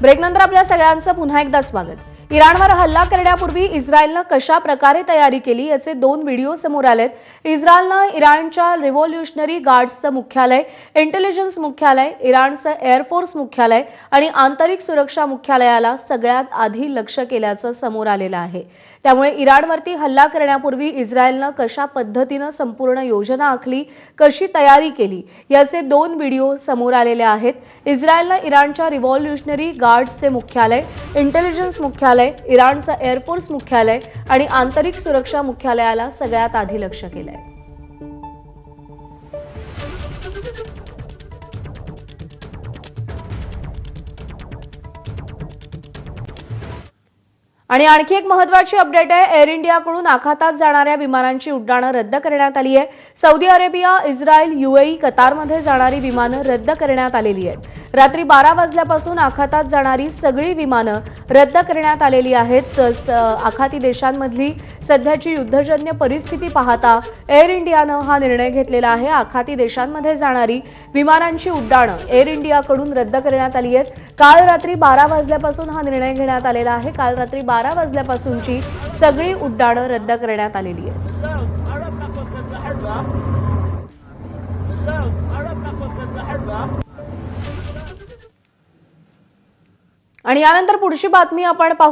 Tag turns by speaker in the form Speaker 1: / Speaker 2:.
Speaker 1: ब्रेकनंतर आपल्या सगळ्यांचं पुन्हा एकदा स्वागत. इराणवर हल्ला करण्यापूर्वी इस्रायलनं कशा प्रकारे तयारी केली याचे 2 व्हिडिओ समोर आलेत. इस्रायलनं इराणच्या रिव्होल्युशनरी गार्ड्सचं मुख्यालय, इंटेलिजन्स मुख्यालय, इराणचं एअरफोर्स मुख्यालय आणि आंतरिक सुरक्षा मुख्यालयाला सगळ्यात आधी लक्ष्य केल्याचं समोर आलेलं आहे. त्यामुळे इराणवरती हल्ला करण्यापूर्वी इस्रायलनं कशा पद्धतीनं संपूर्ण योजना आखली, कशी तयारी केली याचे 2 व्हिडिओ समोर आलेले आहेत. इस्रायलनं इराणच्या रिव्होल्युशनरी गार्ड्सचे मुख्यालय, इंटेलिजन्स मुख्यालय, इराणचं एअरफोर्स मुख्यालय आणि आंतरिक सुरक्षा मुख्यालयाला सगळ्यात आधी लक्ष्य केलंय. आणि आणखी एक महत्त्वाची अपडेट आहे. एअर इंडियाकडून आखातात जाणाऱ्या विमानांची उड्डाणं रद्द करण्यात आली आहे. सौदी अरेबिया, इस्रायल, यूएई, कतारमध्ये जाणारी विमानं रद्द करण्यात आलेली आहेत. रात्री 12 वाजल्यापासून आखातात जाणारी सगळी विमानं रद्द करण्यात आलेली आहेत. आखाती देशांमधली सध्याची युद्धजन्य परिस्थिती पाहता एअर इंडियानं हा निर्णय घेतलेला आहे. आखाती देशांमध्ये जाणारी विमानांची उड्डाणं एअर इंडियाकडून रद्द करण्यात आली आहेत. काल रात्री 12 वाजल्यापासून हा निर्णय घेण्यात आलेला आहे. काल रात्री 12 वाजल्यापासूनची सगळी उड्डाणं रद्द करण्यात आलेली आहेत. आणि यानंतर पुढची बातमी आपण पाहू.